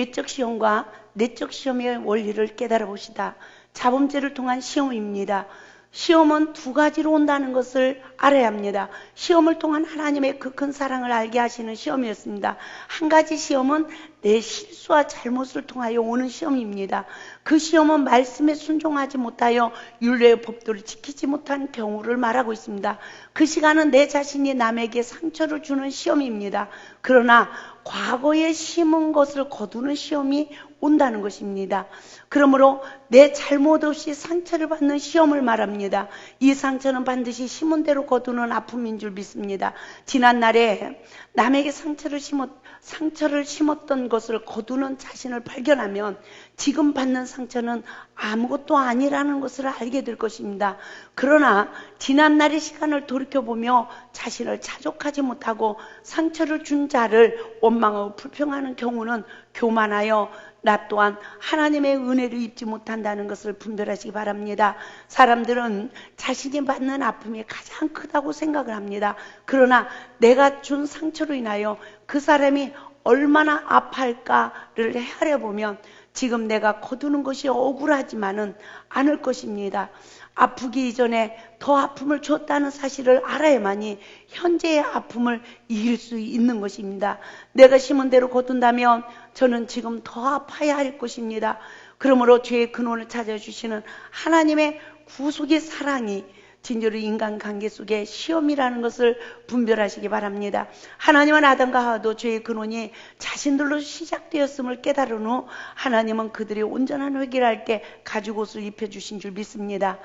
외적 시험과 내적 시험의 원리를 깨달아 봅시다. 자범죄를 통한 시험입니다. 시험은 두 가지로 온다는 것을 알아야 합니다. 시험을 통한 하나님의 그 큰 사랑을 알게 하시는 시험이었습니다. 한 가지 시험은 내 실수와 잘못을 통하여 오는 시험입니다. 그 시험은 말씀에 순종하지 못하여 율례의 법도를 지키지 못한 경우를 말하고 있습니다. 그 시간은 내 자신이 남에게 상처를 주는 시험입니다. 그러나 과거에 심은 것을 거두는 시험이 온다는 것입니다. 그러므로 내 잘못 없이 상처를 받는 시험을 말합니다. 이 상처는 반드시 심은 대로 거두는 아픔인 줄 믿습니다. 지난날에 남에게 상처를 심었던 것을 거두는 자신을 발견하면 지금 받는 상처는 아무것도 아니라는 것을 알게 될 것입니다. 그러나 지난날의 시간을 돌이켜보며 자신을 자족하지 못하고 상처를 준 자를 원망하고 불평하는 경우는 교만하여 나 또한 하나님의 은혜를 입지 못한다는 것을 분별하시기 바랍니다. 사람들은 자신이 받는 아픔이 가장 크다고 생각을 합니다. 그러나 내가 준 상처로 인하여 그 사람이 얼마나 아파할까를 헤아려보면 지금 내가 거두는 것이 억울하지만은 않을 것입니다. 아프기 이전에 더 아픔을 줬다는 사실을 알아야만이 현재의 아픔을 이길 수 있는 것입니다. 내가 심은 대로 거둔다면 저는 지금 더 아파야 할 것입니다. 그러므로 죄의 근원을 찾아주시는 하나님의 구속의 사랑이 진짜로 인간관계 속에 시험이라는 것을 분별하시기 바랍니다. 하나님은 아담과 하와도 죄의 근원이 자신들로 시작되었음을 깨달은 후 하나님은 그들이 온전한 회개를 할 때 가죽옷을 입혀주신 줄 믿습니다.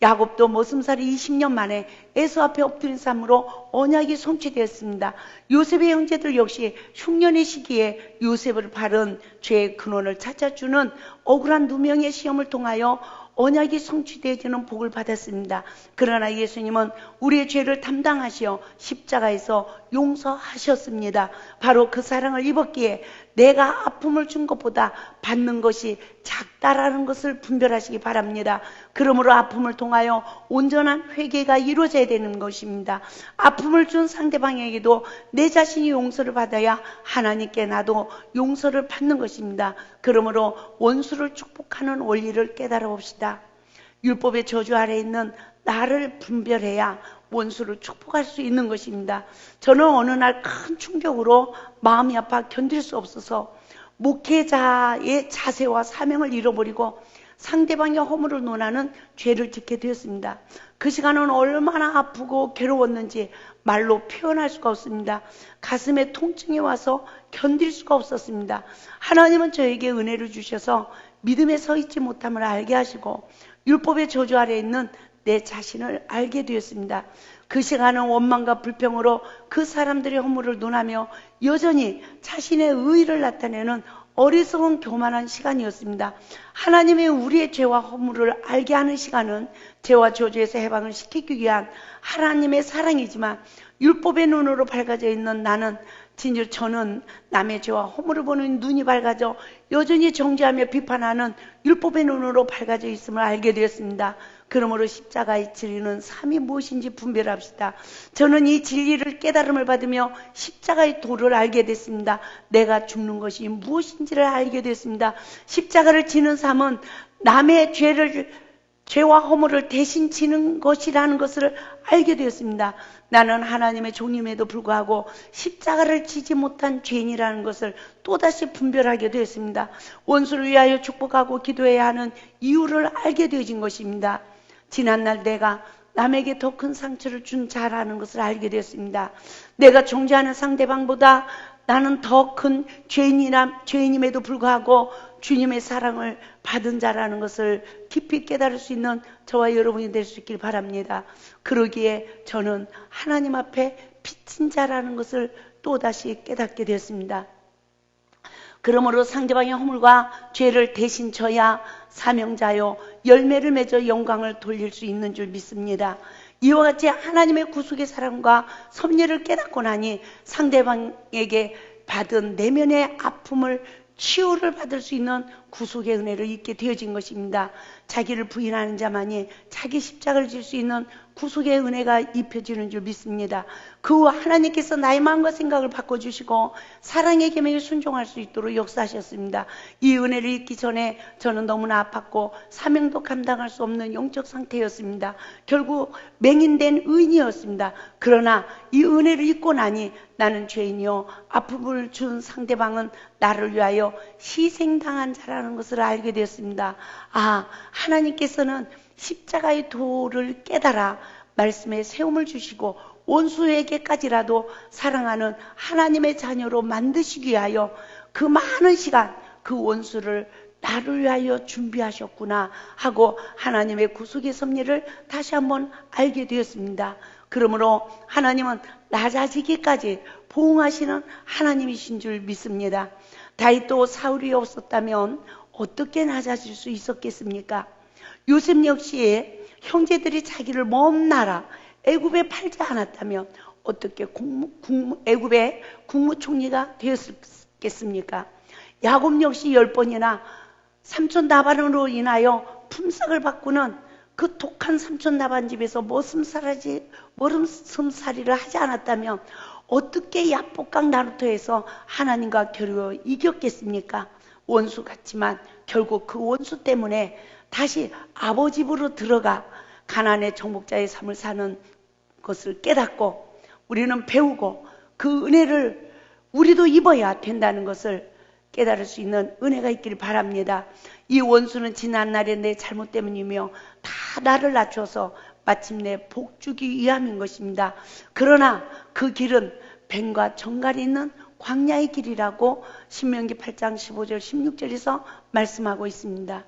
야곱도 머슴살이 20년 만에 에서 앞에 엎드린 삶으로 언약이 성취되었습니다. 요셉의 형제들 역시 흉년의 시기에 요셉을 바른 죄의 근원을 찾아주는 억울한 누명의 시험을 통하여 언약이 성취되어지는 복을 받았습니다. 그러나 예수님은 우리의 죄를 담당하시어 십자가에서 용서하셨습니다. 바로 그 사랑을 입었기에 내가 아픔을 준 것보다 받는 것이 작다라는 것을 분별하시기 바랍니다. 그러므로 아픔을 통하여 온전한 회개가 이루어져야 되는 것입니다. 아픔을 준 상대방에게도 내 자신이 용서를 받아야 하나님께 나도 용서를 받는 것입니다. 그러므로 원수를 축복하는 원리를 깨달아 봅시다. 율법의 저주 아래 있는 나를 분별해야 원수를 축복할 수 있는 것입니다. 저는 어느 날 큰 충격으로 마음이 아파 견딜 수 없어서 목회자의 자세와 사명을 잃어버리고 상대방의 허물을 논하는 죄를 짓게 되었습니다. 그 시간은 얼마나 아프고 괴로웠는지 말로 표현할 수가 없습니다. 가슴에 통증이 와서 견딜 수가 없었습니다. 하나님은 저에게 은혜를 주셔서 믿음에 서 있지 못함을 알게 하시고 율법의 저주 아래 있는 내 자신을 알게 되었습니다. 그 시간은 원망과 불평으로 그 사람들의 허물을 논하며 여전히 자신의 의의를 나타내는 어리석은 교만한 시간이었습니다. 하나님이 우리의 죄와 허물을 알게 하는 시간은 죄와 저주에서 해방을 시키기 위한 하나님의 사랑이지만 율법의 눈으로 밝아져 있는 나는 저는 남의 죄와 허물을 보는 눈이 밝아져 여전히 정죄하며 비판하는 율법의 눈으로 밝아져 있음을 알게 되었습니다. 그러므로 십자가의 진리는 삶이 무엇인지 분별합시다. 저는 이 진리를 깨달음을 받으며 십자가의 도를 알게 됐습니다. 내가 죽는 것이 무엇인지를 알게 됐습니다. 십자가를 지는 삶은 남의 죄와 허물을 대신 지는 것이라는 것을 알게 되었습니다. 나는 하나님의 종임에도 불구하고 십자가를 지지 못한 죄인이라는 것을 또다시 분별하게 되었습니다. 원수를 위하여 축복하고 기도해야 하는 이유를 알게 되어진 것입니다. 지난날 내가 남에게 더 큰 상처를 준 자라는 것을 알게 되었습니다. 내가 존재하는 상대방보다 나는 더 큰 죄인임에도 불구하고 주님의 사랑을 받은 자라는 것을 깊이 깨달을 수 있는 저와 여러분이 될 수 있길 바랍니다. 그러기에 저는 하나님 앞에 빚진 자라는 것을 또다시 깨닫게 되었습니다. 그러므로 상대방의 허물과 죄를 대신 져야 사명자요 열매를 맺어 영광을 돌릴 수 있는 줄 믿습니다. 이와 같이 하나님의 구속의 사랑과 섭리를 깨닫고 나니 상대방에게 받은 내면의 아픔을 치유를 받을 수 있는 구속의 은혜를 입게 되어진 것입니다. 자기를 부인하는 자만이 자기 십자가를 질 수 있는 구속의 은혜가 입혀지는 줄 믿습니다. 그 후 하나님께서 나의 마음과 생각을 바꿔주시고 사랑의 계명에 순종할 수 있도록 역사하셨습니다. 이 은혜를 잊기 전에 저는 너무나 아팠고 사명도 감당할 수 없는 영적 상태였습니다. 결국 맹인된 의인이었습니다. 그러나 이 은혜를 잊고 나니 나는 죄인이요 아픔을 준 상대방은 나를 위하여 희생당한 자라는 것을 알게 되었습니다. 아, 하나님께서는 십자가의 도를 깨달아 말씀에 세움을 주시고 원수에게까지라도 사랑하는 하나님의 자녀로 만드시기 위하여 그 많은 시간 그 원수를 나를 위하여 준비하셨구나 하고 하나님의 구속의 섭리를 다시 한번 알게 되었습니다. 그러므로 하나님은 낮아지기까지 보응하시는 하나님이신 줄 믿습니다. 다윗도 사울이 없었다면 어떻게 낮아질 수 있었겠습니까? 요셉 역시 형제들이 자기를 먼 나라 애굽에 팔지 않았다면 어떻게 애굽의 국무총리가 되었겠습니까? 야곱 역시 10번이나 삼촌 나반으로 인하여 품삯을 바꾸는 그 독한 삼촌 나반 집에서 머슴살이를 하지 않았다면 어떻게 야복강 나루터에서 하나님과 겨루어 이겼겠습니까? 원수 같지만 결국 그 원수 때문에 다시 아버지 집으로 들어가 가나안의 정복자의 삶을 사는 것을 깨닫고 우리는 배우고 그 은혜를 우리도 입어야 된다는 것을 깨달을 수 있는 은혜가 있기를 바랍니다. 이 원수는 지난날의 내 잘못 때문이며 다 나를 낮춰서 마침내 복주기 위함인 것입니다. 그러나 그 길은 뱀과 정갈이 있는 광야의 길이라고 신명기 8장 15절 16절에서 말씀하고 있습니다.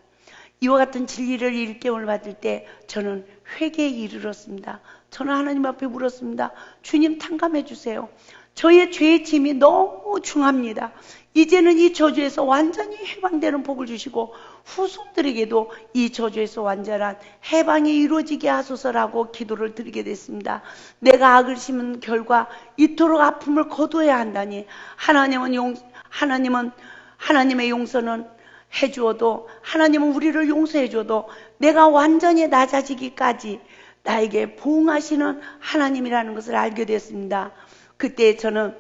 이와 같은 진리를 일깨움을 받을 때 저는 회개에 이르렀습니다. 저는 하나님 앞에 물었습니다. 주님 탕감해 주세요. 저의 죄의 짐이 너무 중합니다. 이제는 이 저주에서 완전히 해방되는 복을 주시고 후손들에게도 이 저주에서 완전한 해방이 이루어지게 하소서라고 기도를 드리게 됐습니다. 내가 악을 심은 결과 이토록 아픔을 거두어야 한다니 하나님의 용서는 해주어도 하나님은 우리를 용서해 줘도 내가 완전히 낮아지기까지 나에게 보응하시는 하나님이라는 것을 알게 됐습니다. 그때 저는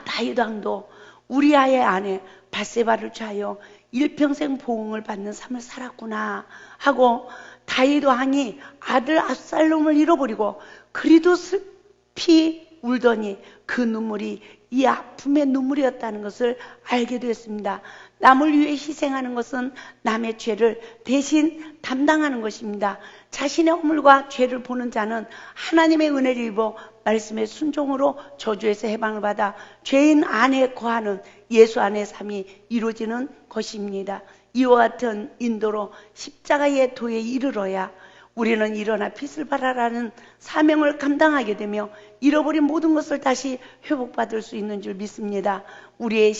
다윗 왕도 우리아의 아내 밧세바를 취하여 일평생 보응을 받는 삶을 살았구나 하고 다윗 왕이 아들 압살롬을 잃어버리고 그리도 슬피 울더니 그 눈물이 이 아픔의 눈물이었다는 것을 알게 되었습니다. 남을 위해 희생하는 것은 남의 죄를 대신 담당하는 것입니다. 자신의 허물과 죄를 보는 자는 하나님의 은혜를 입어 말씀의 순종으로 저주에서 해방을 받아 죄인 안에 거하는 예수 안의 삶이 이루어지는 것입니다. 이와 같은 인도로 십자가의 도에 이르러야 우리는 일어나 빛을 발하라는 사명을 감당하게 되며 잃어버린 모든 것을 다시 회복받을 수 있는 줄 믿습니다. 우리의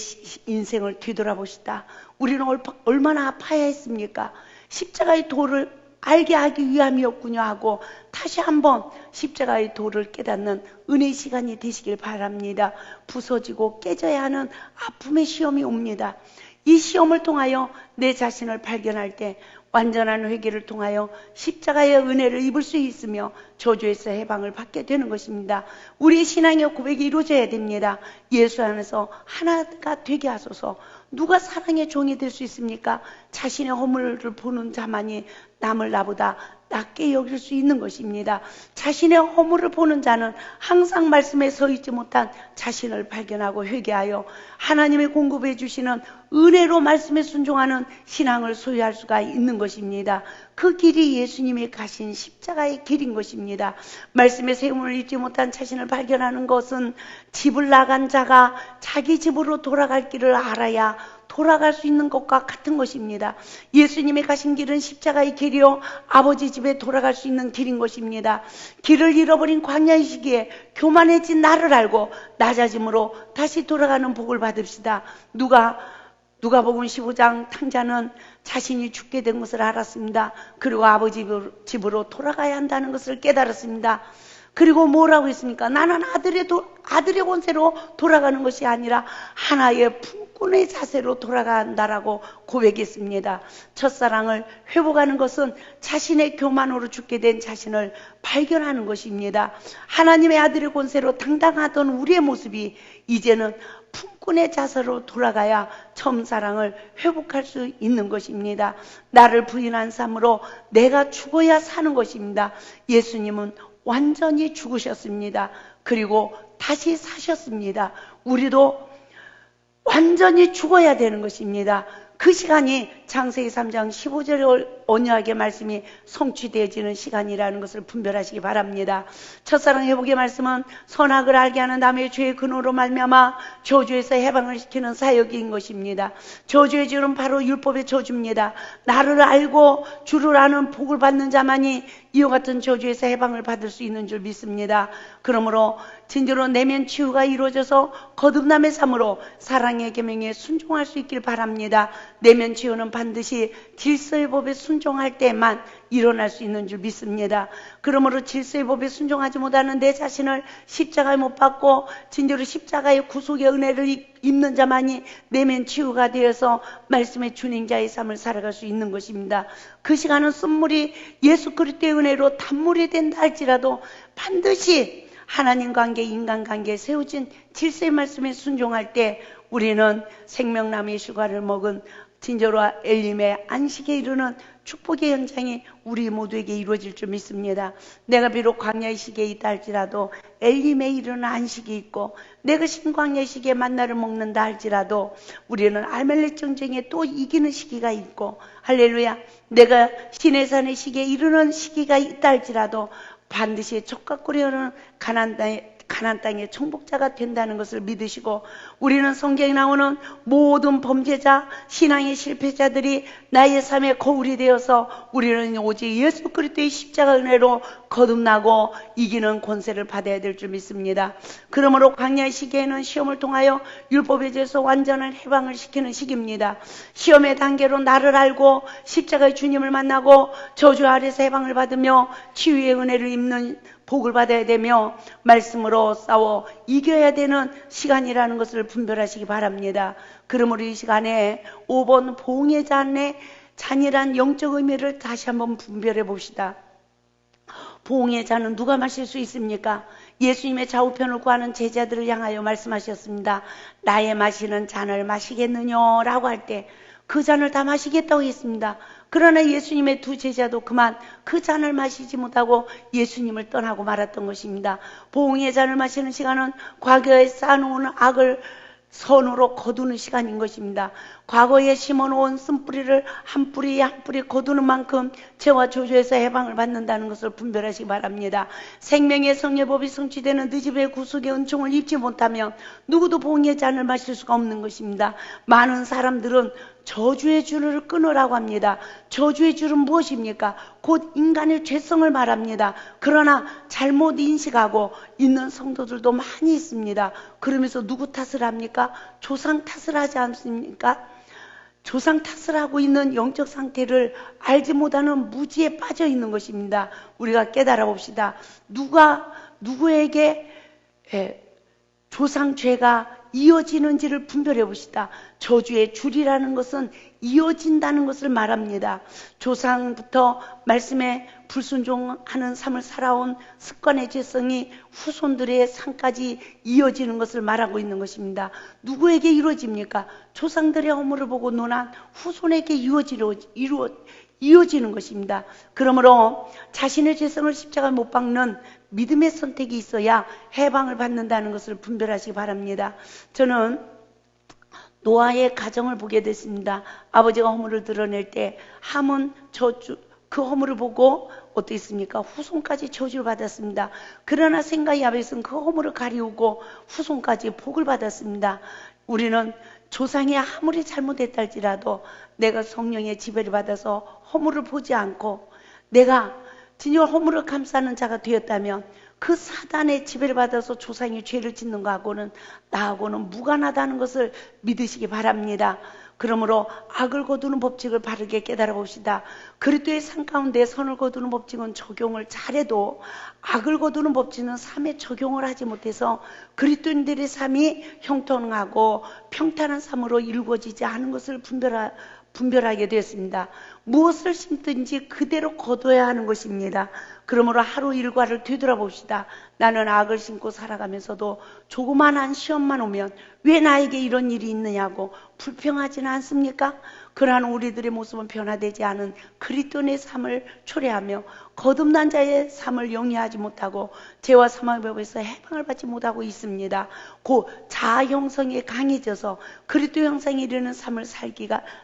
인생을 뒤돌아보시다. 우리는 얼마나 아파야 했습니까? 십자가의 도를 알게 하기 위함이었군요 하고 다시 한번 십자가의 도를 깨닫는 은혜의 시간이 되시길 바랍니다. 부서지고 깨져야 하는 아픔의 시험이 옵니다. 이 시험을 통하여 내 자신을 발견할 때 완전한 회개를 통하여 십자가의 은혜를 입을 수 있으며 저주에서 해방을 받게 되는 것입니다. 우리의 신앙의 고백이 이루어져야 됩니다. 예수 안에서 하나가 되게 하소서. 누가 사랑의 종이 될 수 있습니까? 자신의 허물을 보는 자만이 남을 나보다 낮게 여길 수 있는 것입니다. 자신의 허물을 보는 자는 항상 말씀에 서 있지 못한 자신을 발견하고 회개하여 하나님의 공급해 주시는 은혜로 말씀에 순종하는 신앙을 소유할 수가 있는 것입니다. 그 길이 예수님이 가신 십자가의 길인 것입니다. 말씀의 세움을 잊지 못한 자신을 발견하는 것은 집을 나간 자가 자기 집으로 돌아갈 길을 알아야 돌아갈 수 있는 것과 같은 것입니다. 예수님이 가신 길은 십자가의 길이요 아버지 집에 돌아갈 수 있는 길인 것입니다. 길을 잃어버린 광야의 시기에 교만해진 나를 알고 낮아짐으로 다시 돌아가는 복을 받읍시다. 누가복음 15장 탕자는 자신이 죽게 된 것을 알았습니다. 그리고 아버지 집으로 돌아가야 한다는 것을 깨달았습니다. 그리고 뭐라고 했습니까? 나는 아들의 권세로 돌아가는 것이 아니라 하나의 품꾼 품꾼의 자세로 돌아간다라고 고백했습니다. 첫사랑을 회복하는 것은 자신의 교만으로 죽게 된 자신을 발견하는 것입니다. 하나님의 아들의 권세로 당당하던 우리의 모습이 이제는 품꾼의 자세로 돌아가야 처음 사랑을 회복할 수 있는 것입니다. 나를 부인한 삶으로 내가 죽어야 사는 것입니다. 예수님은 완전히 죽으셨습니다. 그리고 다시 사셨습니다. 우리도 완전히 죽어야 되는 것입니다. 그 시간이 창세기 3장 15절의 언약의 말씀이 성취되어지는 시간이라는 것을 분별하시기 바랍니다. 첫사랑 회복의 말씀은 선악을 알게 하는 남의 죄의 근원으로 말미암아 저주에서 해방을 시키는 사역인 것입니다. 저주의 줄은 바로 율법의 저주입니다. 나를 알고 주를 아는 복을 받는 자만이 이와 같은 저주에서 해방을 받을 수 있는 줄 믿습니다. 그러므로 진정으로 내면 치유가 이루어져서 거듭남의 삶으로 사랑의 계명에 순종할 수 있길 바랍니다. 내면 치유는 반드시 질서의 법에 순종할 때만 일어날 수 있는 줄 믿습니다. 그러므로 질서의 법에 순종하지 못하는 내 자신을 십자가에 못 박고 진정으로 십자가의 구속의 은혜를 입는 자만이 내면 치유가 되어서 말씀의 준행자의 삶을 살아갈 수 있는 것입니다. 그 시간은 쓴물이 예수 그리스도의 은혜로 단물이 된다 할지라도 반드시 하나님 관계, 인간 관계에 세워진 질서의 말씀에 순종할 때 우리는 생명나무의 휴가를 먹은 진저로 엘림의 안식에 이르는 축복의 현장이 우리 모두에게 이루어질 줄 믿습니다. 내가 비록 광야의 시기에 있다 할지라도 엘림에 이르는 안식이 있고 내가 신광야의 시기에 만나를 먹는다 할지라도 우리는 아말렉 전쟁에 또 이기는 시기가 있고 할렐루야, 내가 시내산의 시기에 이르는 시기가 있다 할지라도 반드시 족각골이 흐르는 가나안 땅의 정복자가 된다는 것을 믿으시고 우리는 성경에 나오는 모든 범죄자, 신앙의 실패자들이 나의 삶의 거울이 되어서 우리는 오직 예수 그리스도의 십자가 은혜로 거듭나고 이기는 권세를 받아야 될 줄 믿습니다. 그러므로 광야의 시기에는 시험을 통하여 율법에 대해서 완전한 해방을 시키는 시기입니다. 시험의 단계로 나를 알고 십자가의 주님을 만나고 저주 아래서 해방을 받으며 치유의 은혜를 입는 복을 받아야 되며 말씀으로 싸워 이겨야 되는 시간이라는 것을 분별하시기 바랍니다. 그러므로 이 시간에 5번 보응의 잔의 영적 의미를 다시 한번 분별해 봅시다. 보응의 잔은 누가 마실 수 있습니까? 예수님의 좌우편을 구하는 제자들을 향하여 말씀하셨습니다. 나의 마시는 잔을 마시겠느냐라고 할 때 그 잔을 다 마시겠다고 했습니다. 그러나 예수님의 두 제자도 그만 그 잔을 마시지 못하고 예수님을 떠나고 말았던 것입니다. 보응의 잔을 마시는 시간은 과거에 쌓아놓은 악을 선으로 거두는 시간인 것입니다. 과거에 심어놓은 쓴뿌리를 한 뿌리 한 뿌리 거두는 만큼 죄와 저주에서 해방을 받는다는 것을 분별하시기 바랍니다. 생명의 성례법이 성취되는 느집의 구속의 은총을 입지 못하면 누구도 보응의 잔을 마실 수가 없는 것입니다. 많은 사람들은 저주의 줄을 끊으라고 합니다. 저주의 줄은 무엇입니까? 곧 인간의 죄성을 말합니다. 그러나 잘못 인식하고 있는 성도들도 많이 있습니다. 그러면서 누구 탓을 합니까? 조상 탓을 하지 않습니까? 조상 탓을 하고 있는 영적 상태를 알지 못하는 무지에 빠져 있는 것입니다. 우리가 깨달아 봅시다. 누구에게 조상 죄가 이어지는지를 분별해 봅시다. 저주의 줄이라는 것은 이어진다는 것을 말합니다. 조상부터 말씀에 불순종하는 삶을 살아온 습관의 죄성이 후손들의 삶까지 이어지는 것을 말하고 있는 것입니다. 누구에게 이루어집니까? 조상들의 허물을 보고 논한 후손에게 이어지는 것입니다. 그러므로 자신의 죄성을 십자가에 못 박는 믿음의 선택이 있어야 해방을 받는다는 것을 분별하시기 바랍니다. 저는 노아의 가정을 보게 됐습니다. 아버지가 허물을 드러낼 때 함은 그 허물을 보고 어떻습니까? 후손까지 저주를 받았습니다. 그러나 생과 야벳은 그 허물을 가리우고 후손까지 복을 받았습니다. 우리는 조상이 아무리 잘못했다 할지라도 내가 성령의 지배를 받아서 허물을 보지 않고 내가 진정 허물을 감싸는 자가 되었다면 그 사단의 지배를 받아서 조상이 죄를 짓는 거하고는 나하고는 무관하다는 것을 믿으시기 바랍니다. 그러므로 악을 거두는 법칙을 바르게 깨달아 봅시다. 그리스도의 삶 가운데 선을 거두는 법칙은 적용을 잘해도 악을 거두는 법칙은 삶에 적용을 하지 못해서 그리스도인들의 삶이 형통하고 평탄한 삶으로 이루어지지 않은 것을 분별하게 되었습니다. 무엇을 심든지 그대로 거둬야 하는 것입니다. 그러므로 하루 일과를 되돌아봅시다. 나는 악을 심고 살아가면서도 조그만한 시험만 오면 왜 나에게 이런 일이 있느냐고 불평하지는 않습니까? 그러한 우리들의 모습은 변화되지 않은 그리스도의 삶을 초래하며 거듭난 자의 삶을 영위하지 못하고 죄와 사망의 법에서 해방을 받지 못하고 있습니다. 곧 자아 형성이 강해져서 그리스도 형상에 이르는 삶을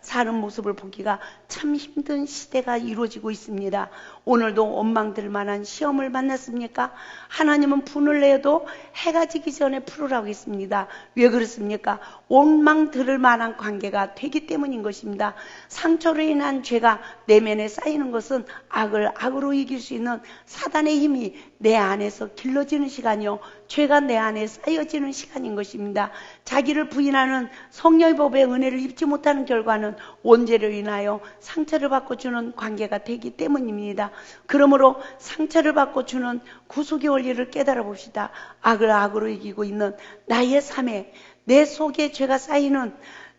사는 모습을 보기가 참 힘든 시대가 이루어지고 있습니다. 오늘도 원망될 만한 시험을 만났습니까? 하나님은 분을 내어도 해가 지기 전에 풀으라고 했습니다. 왜 그렇습니까? 원망 들을 만한 관계가 되기 때문인 것입니다. 상처로 인한 죄가 내면에 쌓이는 것은 악을 악으로 이길 수 있는 사단의 힘이 내 안에서 길러지는 시간이요, 죄가 내 안에 쌓여지는 시간인 것입니다. 자기를 부인하는 성령의 법의 은혜를 입지 못하는 결과는 원죄로 인하여 상처를 받고 주는 관계가 되기 때문입니다. 그러므로 상처를 받고 주는 구속의 원리를 깨달아 봅시다. 악을 악으로 이기고 있는 나의 삶에 내 속에 죄가 쌓이는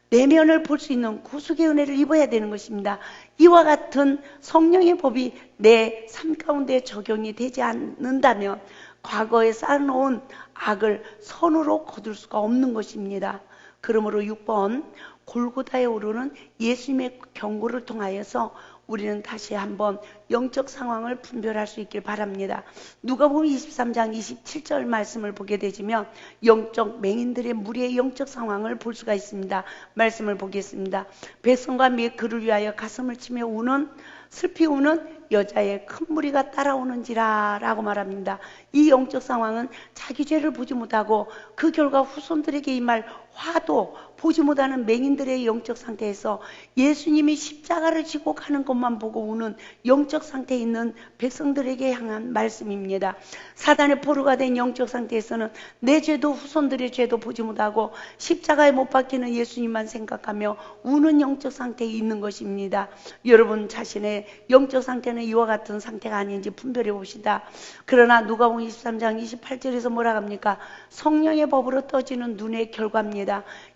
내면을 볼 수 있는 구속의 은혜를 입어야 되는 것입니다. 이와 같은 성령의 법이 내 삶 가운데 적용이 되지 않는다면 과거에 쌓아놓은 악을 선으로 거둘 수가 없는 것입니다. 그러므로 6번 골고다에 오르는 예수님의 경고를 통하여서 우리는 다시 한번 영적 상황을 분별할 수 있길 바랍니다. 누가복음 23장 27절 말씀을 보게 되지면 영적 맹인들의 무리의 영적 상황을 볼 수가 있습니다. 말씀을 보겠습니다. 백성과 및 그를 위하여 가슴을 치며 우는 슬피 우는 여자의 큰 무리가 따라오는지라 라고 말합니다. 이 영적 상황은 자기 죄를 보지 못하고 그 결과 후손들에게 임할 화도 보지 못하는 맹인들의 영적 상태에서 예수님이 십자가를 지고 가는 것만 보고 우는 영적 상태에 있는 백성들에게 향한 말씀입니다. 사단의 포로가 된 영적 상태에서는 내 죄도 후손들의 죄도 보지 못하고 십자가에 못 박히는 예수님만 생각하며 우는 영적 상태에 있는 것입니다. 여러분 자신의 영적 상태는 이와 같은 상태가 아닌지 분별해 봅시다. 그러나 누가복음 23장 28절에서 뭐라 합니까? 성령의 법으로 떠지는 눈의 결과입니다.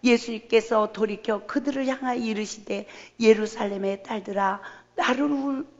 예수님께서 돌이켜 그들을 향하여 이르시되 예루살렘의 딸들아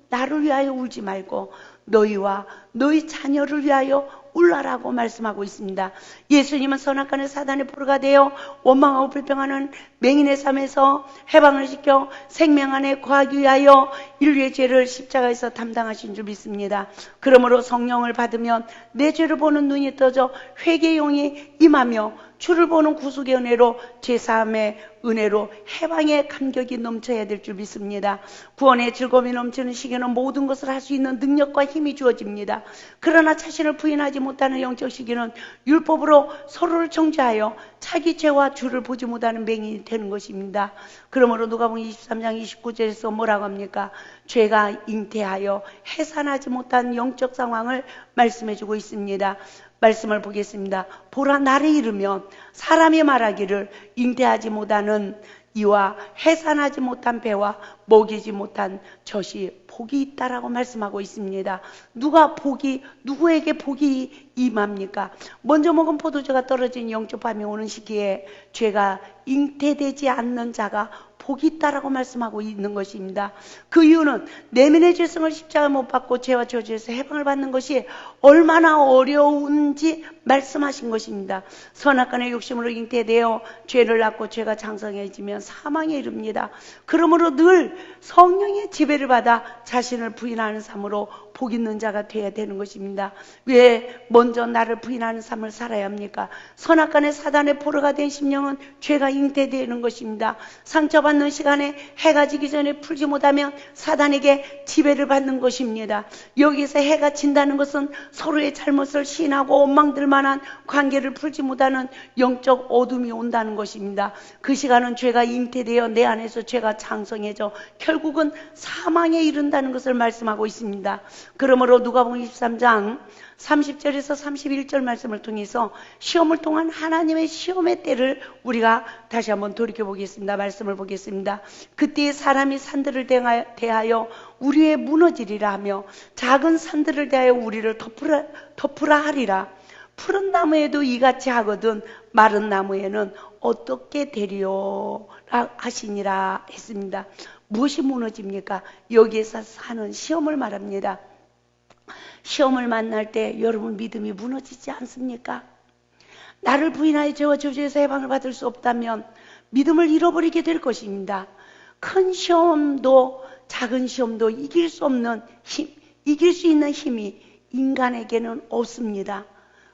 나를 위하여 울지 말고 너희와 너희 자녀를 위하여 울라라고 말씀하고 있습니다. 예수님은 선악간의 사단의 포로가 되어 원망하고 불평하는 맹인의 삶에서 해방을 시켜 생명 안에 거하기 위하여 인류의 죄를 십자가에서 담당하신 줄 믿습니다. 그러므로 성령을 받으면 내 죄를 보는 눈이 떠져 회개의 영이 임하며 주를 보는 구속의 은혜로 죄사함의 은혜로 해방의 감격이 넘쳐야 될 줄 믿습니다. 구원의 즐거움이 넘치는 시기는 모든 것을 할 수 있는 능력과 힘이 주어집니다. 그러나 자신을 부인하지 못하는 영적 시기는 율법으로 서로를 정죄하여 자기 죄와 주를 보지 못하는 맹인이 되는 것입니다. 그러므로 누가복음 23장 29절에서 뭐라고 합니까? 죄가 잉태하여 해산하지 못한 영적 상황을 말씀해주고 있습니다. 말씀을 보겠습니다. 보라 날에 이르면 사람이 말하기를 잉태하지 못하는 이와 해산하지 못한 배와 먹이지 못한 젖이 복이 있다라고 말씀하고 있습니다. 누구에게 복이 임합니까? 먼저 먹은 포도주가 떨어진 영적 밤이 오는 시기에 죄가 잉태되지 않는 자가 복이 있다라고 말씀하고 있는 것입니다. 그 이유는 내면의 죄성을 십자가에 못 박고 죄와 저주에서 해방을 받는 것이 얼마나 어려운지 말씀하신 것입니다. 선악간의 욕심으로 잉태되어 죄를 낳고 죄가 장성해지면 사망에 이릅니다. 그러므로 늘 성령의 지배를 받아 자신을 부인하는 삶으로 복 있는 자가 되어야 되는 것입니다. 왜 먼저 나를 부인하는 삶을 살아야 합니까? 선악간의 사단의 포로가 된 심령은 죄가 잉태되는 것입니다. 상처받는 시간에 해가 지기 전에 풀지 못하면 사단에게 지배를 받는 것입니다. 여기서 해가 진다는 것은 서로의 잘못을 시인하고 원망들 만한 관계를 풀지 못하는 영적 어둠이 온다는 것입니다. 그 시간은 죄가 잉태되어 내 안에서 죄가 장성해져 결국은 사망에 이른다는 것을 말씀하고 있습니다. 그러므로 누가복음 23장 30절에서 31절 말씀을 통해서 시험을 통한 하나님의 시험의 때를 우리가 다시 한번 돌이켜보겠습니다. 말씀을 보겠습니다. 그때의 사람이 산들을 대하여 우리의 무너지리라 하며 작은 산들을 대하여 우리를 덮으라 하리라. 푸른 나무에도 이같이 하거든 마른 나무에는 어떻게 되리오라 하시니라 했습니다. 무엇이 무너집니까? 여기에서 사는 시험을 말합니다. 시험을 만날 때 여러분 믿음이 무너지지 않습니까? 나를 부인하여 죄와 저주에서 해방을 받을 수 없다면 믿음을 잃어버리게 될 것입니다. 큰 시험도 작은 시험도 이길 수 없는 힘, 이길 수 있는 힘이 인간에게는 없습니다.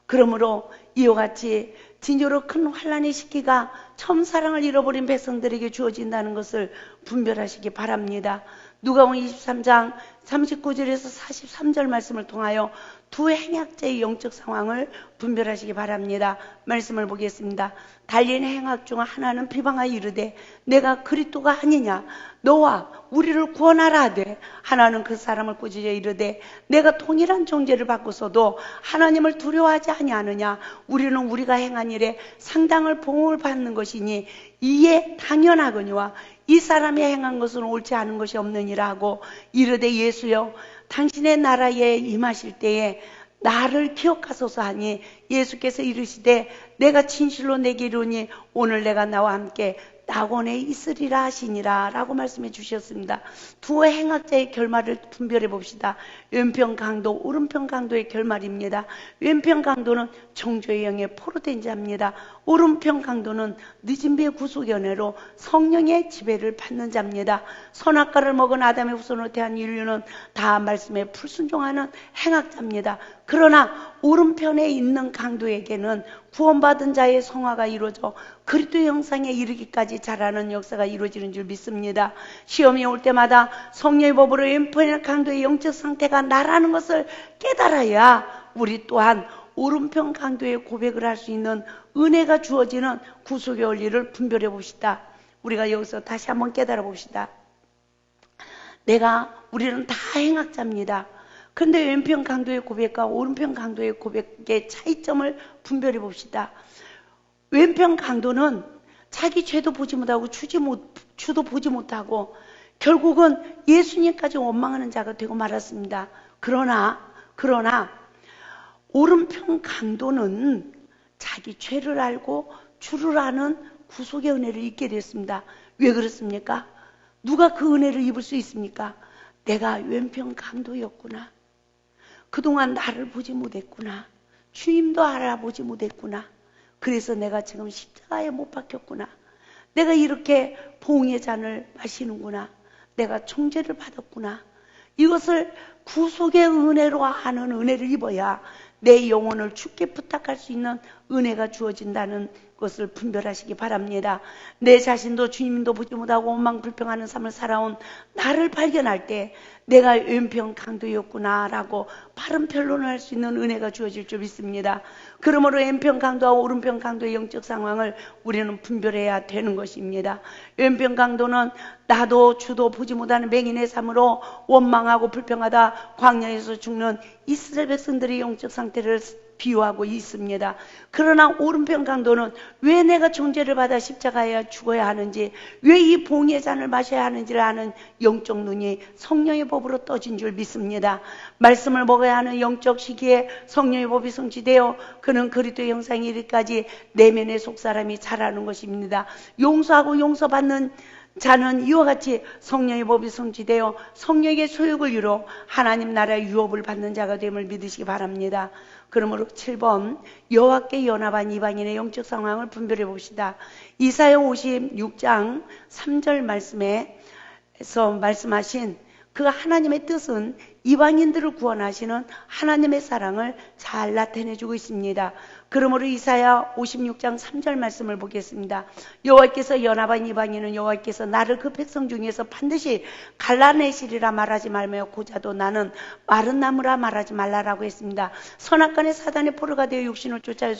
그러므로 이와 같이 진저로 큰 환난의 시기가 처음 사랑을 잃어버린 백성들에게 주어진다는 것을 분별하시기 바랍니다. 누가복음 23장 39절에서 43절 말씀을 통하여 두 행악자의 영적 상황을 분별하시기 바랍니다. 말씀을 보겠습니다. 달리는 행악 중 하나는 비방하여 이르되 내가 그리스도가 아니냐 너와 우리를 구원하라 하되 하나는 그 사람을 꾸짖어 이르되 내가 동일한 정죄를 받고서도 하나님을 두려워하지 아니하느냐 우리는 우리가 행한 일에 상당을 봉을 받는 것이니 이에 당연하거니와 이 사람이 행한 것은 옳지 않은 것이 없느니라 하고 이르되 예수여 당신의 나라에 임하실 때에 나를 기억하소서 하니 예수께서 이르시되 내가 진실로 내게 이르니 오늘 내가 나와 함께 낙원에 있으리라 하시니라 라고 말씀해 주셨습니다. 두 행악자의 결말을 분별해 봅시다. 왼편 강도, 오른편 강도의 결말입니다. 왼편 강도는 정죄의 영에 포로된 자입니다. 오른편 강도는 늦은 비의 구속의 은혜로 성령의 지배를 받는 자입니다. 선악과를 먹은 아담의 후손으로 대한 인류는 다 말씀에 불순종하는 행악자입니다. 그러나 오른편에 있는 강도에게는 구원받은 자의 성화가 이루어져 그리스도 형상에 이르기까지 자라는 역사가 이루어지는 줄 믿습니다. 시험이 올 때마다 성령의 법으로 왼편의 강도의 영적 상태가 나라는 것을 깨달아야 우리 또한 오른편 강도의 고백을 할 수 있는 은혜가 주어지는 구속의 원리를 분별해 봅시다. 우리가 여기서 다시 한번 깨달아 봅시다. 우리는 다 행악자입니다. 그런데 왼편 강도의 고백과 오른편 강도의 고백의 차이점을 분별해 봅시다. 왼편 강도는 자기 죄도 보지 못하고 주도 보지 못하고 결국은 예수님까지 원망하는 자가 되고 말았습니다. 그러나 오른편 강도는 자기 죄를 알고 주를 아는 구속의 은혜를 입게 됐습니다. 왜 그렇습니까? 누가 그 은혜를 입을 수 있습니까? 내가 왼편 강도였구나. 그동안 나를 보지 못했구나. 주님도 알아보지 못했구나. 그래서 내가 지금 십자가에 못 박혔구나. 내가 이렇게 보응의 잔을 마시는구나. 내가 총죄를 받았구나. 이것을 구속의 은혜로 하는 은혜를 입어야 내 영혼을 주께 부탁할 수 있는 은혜가 주어진다는 것을 분별하시기 바랍니다. 내 자신도 주님도 보지 못하고 원망불평하는 삶을 살아온 나를 발견할 때 내가 왼편 강도였구나 라고 바른 변론을 할 수 있는 은혜가 주어질 줄 믿습니다. 그러므로 왼편 강도와 오른편 강도의 영적 상황을 우리는 분별해야 되는 것입니다. 왼편 강도는 나도 주도 보지 못하는 맹인의 삶으로 원망하고 불평하다 광야에서 죽는 이스라엘 백성들의 영적 상태를 비유하고 있습니다. 그러나 오른편 강도는 왜 내가 정죄를 받아 십자가에 죽어야 하는지, 왜 이 봉의 잔을 마셔야 하는지를 아는 영적 눈이 성령의 법으로 떠진 줄 믿습니다. 말씀을 먹어야 하는 영적 시기에 성령의 법이 성취되어 그는 그리스도의 형상이 이르기까지 내면의 속사람이 자라는 것입니다. 용서하고 용서받는 자는 이와 같이 성령의 법이 성취되어 성령의 소욕을 이루어 하나님 나라의 유업을 받는 자가 됨을 믿으시기 바랍니다. 그러므로 7번 여호와께 연합한 이방인의 영적 상황을 분별해 봅시다. 이사야 56장 3절 말씀에서 말씀하신 그 하나님의 뜻은 이방인들을 구원하시는 하나님의 사랑을 잘 나타내주고 있습니다. 그러므로 이사야 56장 3절 말씀을 보겠습니다. 여호와께서 연합한 이방인은 여호와께서 나를 그 백성 중에서 반드시 갈라내시리라 말하지 말며 고자도 나는 마른 나무라 말하지 말라라고 했습니다. 선악간의 사단의 포로가 되어 육신을 쫓아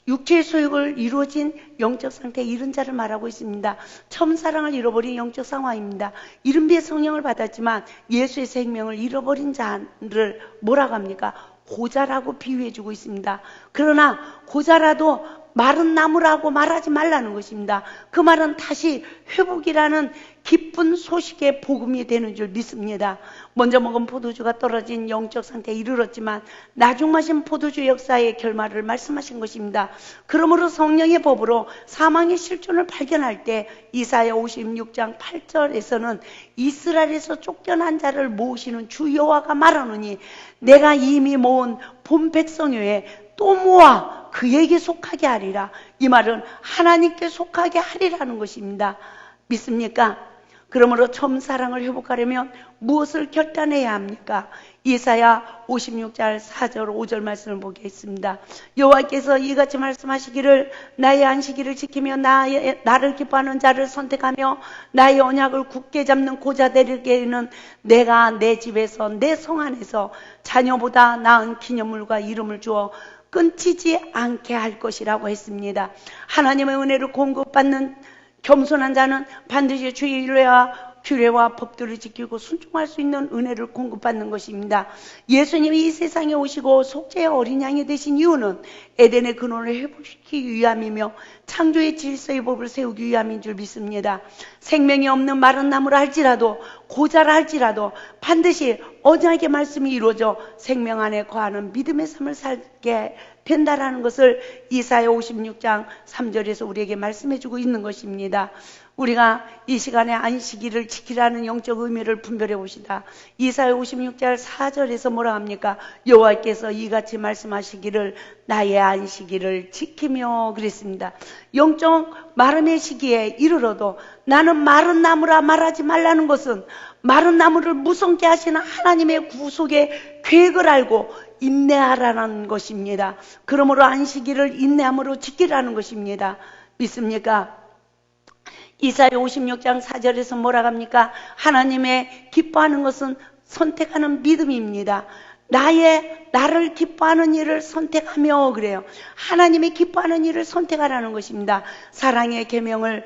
육체의 소욕을 이루어진 영적 상태에 이른 자를 말하고 있습니다. 처음 사랑을 잃어버린 영적 상황입니다. 이른비의 성령을 받았지만 예수의 생명을 잃어버린 자를 뭐라고 합니까? 고자라고 비유해주고 있습니다. 그러나 고자라도 마른 나무라고 말하지 말라는 것입니다. 그 말은 다시 회복이라는 기쁜 소식의 복음이 되는 줄 믿습니다. 먼저 먹은 포도주가 떨어진 영적 상태에 이르렀지만 나중 마신 포도주 역사의 결말을 말씀하신 것입니다. 그러므로 성령의 법으로 사망의 실존을 발견할 때 이사야 56장 8절에서는 이스라엘에서 쫓겨난 자를 모으시는 주 여호와가 말하노니 내가 이미 모은 본 백성 외에 또 모아 그에게 속하게 하리라. 이 말은 하나님께 속하게 하리라는 것입니다. 믿습니까? 그러므로 처음 사랑을 회복하려면 무엇을 결단해야 합니까? 이사야 56장 4절 5절 말씀을 보겠습니다. 여호와께서 이같이 말씀하시기를 나의 안식일을 지키며 나를 기뻐하는 자를 선택하며 나의 언약을 굳게 잡는 고자들에게는 내가 내 집에서 내 성 안에서 자녀보다 나은 기념물과 이름을 주어 끊치지 않게 할 것이라고 했습니다. 하나님의 은혜를 공급받는 겸손한 자는 반드시 주의 규례와 법들을 지키고 순종할 수 있는 은혜를 공급받는 것입니다. 예수님이 이 세상에 오시고 속죄의 어린 양이 되신 이유는 에덴의 근원을 회복시키기 위함이며 창조의 질서의 법을 세우기 위함인 줄 믿습니다. 생명이 없는 마른 나무라 할지라도 고자라 할지라도 반드시 언약의 말씀이 이루어져 생명 안에 거하는 믿음의 삶을 살게 된다라는 것을 이사야 56장 3절에서 우리에게 말씀해주고 있는 것입니다. 우리가 이 시간에 안식일을 지키라는 영적 의미를 분별해 봅시다. 이사야 56장 4절에서 뭐라 합니까? 여호와께서 이같이 말씀하시기를 나의 안식일을 지키며 그랬습니다. 영적 마름의 시기에 이르러도 나는 마른 나무라 말하지 말라는 것은 마른 나무를 무성케 하시는 하나님의 구속의 계획을 알고 인내하라는 것입니다. 그러므로 안식일을 인내함으로 지키라는 것입니다. 믿습니까? 이사야 56장 4절에서 뭐라 합니까? 하나님의 기뻐하는 것은 선택하는 믿음입니다. 나를 기뻐하는 일을 선택하며 그래요. 하나님의 기뻐하는 일을 선택하라는 것입니다. 사랑의 계명을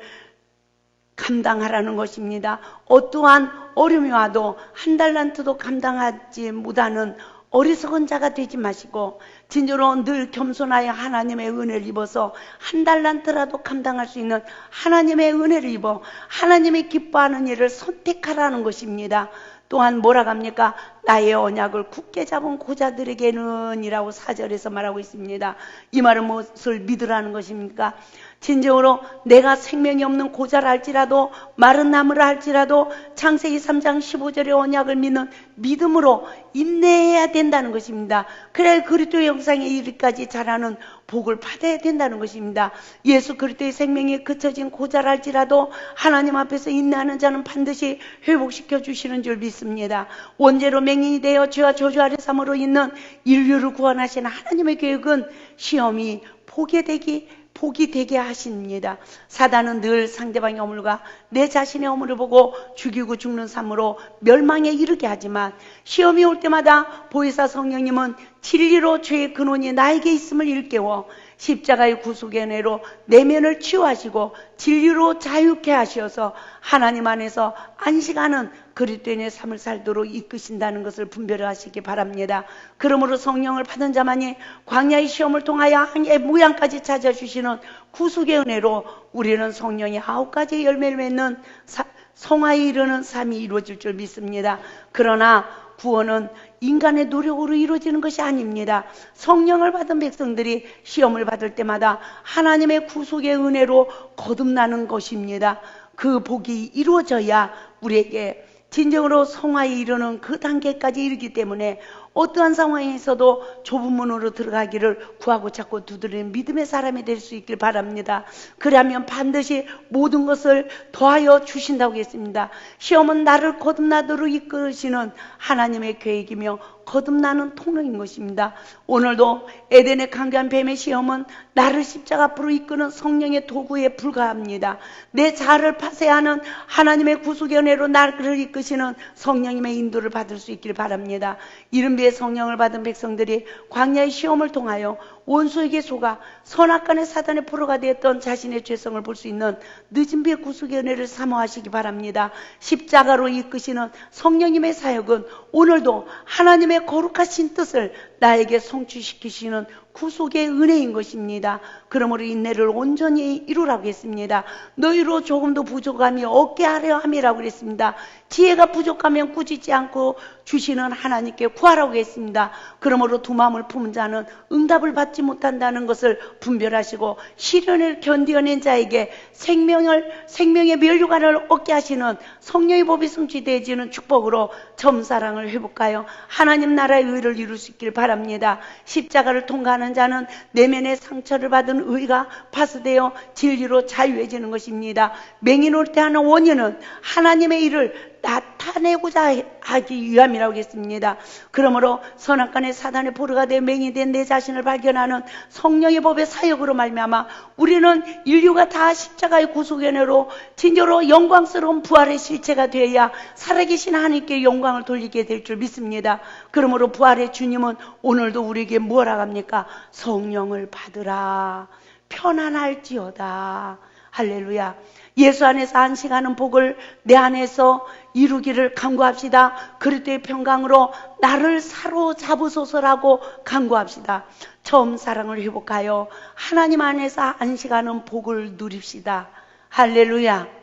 감당하라는 것입니다. 어떠한 어려움이 와도 한 달란트도 감당하지 못하는 어리석은 자가 되지 마시고 진정으로 늘 겸손하여 하나님의 은혜를 입어서 한 달란트라도 감당할 수 있는 하나님의 은혜를 입어 하나님의 기뻐하는 일을 선택하라는 것입니다. 또한 뭐라 합니까? 나의 언약을 굳게 잡은 고자들에게는 이라고 4절에서 말하고 있습니다. 이 말은 무엇을 믿으라는 것입니까? 진정으로 내가 생명이 없는 고자라 할지라도 마른 나무라 할지라도 창세기 3장 15절의 언약을 믿는 믿음으로 인내해야 된다는 것입니다. 그래야 그리스도의 형상에 이르기까지 자라는 복을 받아야 된다는 것입니다. 예수 그리스도의 생명이 그쳐진 고자라 할지라도 하나님 앞에서 인내하는 자는 반드시 회복시켜 주시는 줄 믿습니다. 원죄로 맹인이 되어 죄와 저주 아래 삼으로 있는 인류를 구원하시는 하나님의 계획은 시험이 복이 되게 하십니다. 사단은 늘 상대방의 허물과 내 자신의 허물을 보고 죽이고 죽는 삶으로 멸망에 이르게 하지만 시험이 올 때마다 보혜사 성령님은 진리로 죄의 근원이 나에게 있음을 일깨워 십자가의 구속의 은혜로 내면을 치유하시고 진리로 자유케 하셔서 하나님 안에서 안식하는 그리스도인의 삶을 살도록 이끄신다는 것을 분별하시기 바랍니다. 그러므로 성령을 받은 자만이 광야의 시험을 통하여 항해의 모양까지 찾아주시는 구속의 은혜로 우리는 성령의 9가지의 열매를 맺는 성화에 이르는 삶이 이루어질 줄 믿습니다. 그러나 구원은 인간의 노력으로 이루어지는 것이 아닙니다. 성령을 받은 백성들이 시험을 받을 때마다 하나님의 구속의 은혜로 거듭나는 것입니다. 그 복이 이루어져야 우리에게 진정으로 성화에 이르는 그 단계까지 이르기 때문에 어떠한 상황에서도 좁은 문으로 들어가기를 구하고 찾고 두드리는 믿음의 사람이 될 수 있길 바랍니다. 그러면 반드시 모든 것을 더하여 주신다고 했습니다. 시험은 나를 거듭나도록 이끄시는 하나님의 계획이며 거듭나는 통로인 것입니다. 오늘도 에덴의 강간 뱀의 시험은 나를 십자가 앞으로 이끄는 성령의 도구에 불과합니다. 내 자아를 파쇄하는 하나님의 구속의 은혜로 나를 이끄시는 성령님의 인도를 받을 수 있길 바랍니다. 이른비의 성령을 받은 백성들이 광야의 시험을 통하여 원수에게 속아 선악간의 사단의 포로가 되었던 자신의 죄성을 볼 수 있는 늦은 비의 구속의 은혜를 사모하시기 바랍니다. 십자가로 이끄시는 성령님의 사역은 오늘도 하나님의 거룩하신 뜻을 나에게 성취시키시는 구속의 은혜인 것입니다. 그러므로 인내를 온전히 이루라고 했습니다. 너희로 조금도 부족함이 없게 하려 함이라고 그랬습니다. 지혜가 부족하면 꾸짖지 않고 주시는 하나님께 구하라고 했습니다. 그러므로 두 마음을 품은 자는 응답을 받지 못한다는 것을 분별하시고 시련을 견디어낸 자에게 생명의 면류관을 얻게 하시는 성령의 법이 성취되어지는 축복으로 점사랑을 회복하여 하나님 나라의 의를 이룰 수 있길 바랍니다. 십자가를 통과하는 자는 내면의 상처를 받은 의가 파수되어 진리로 자유해지는 것입니다. 맹인올 때 하는 원인은 하나님의 일을 나타내고자 하기 위함이라고 했습니다. 그러므로 선악간의 사단의 포로가 되어 맹인된 내 자신을 발견하는 성령의 법의 사역으로 말미암아 우리는 인류가 다 십자가의 구속의 은혜로 진정으로 영광스러운 부활의 실체가 되어야 살아계신 하나님께 영광을 돌리게 될 줄 믿습니다. 그러므로 부활의 주님은 오늘도 우리에게 뭐라 합니까? 성령을 받으라. 편안할지어다. 할렐루야. 예수 안에서 안식하는 복을 내 안에서 이루기를 간구합시다. 그리스도의 평강으로 나를 사로잡으소서라고 간구합시다. 처음 사랑을 회복하여 하나님 안에서 안식하는 복을 누립시다. 할렐루야.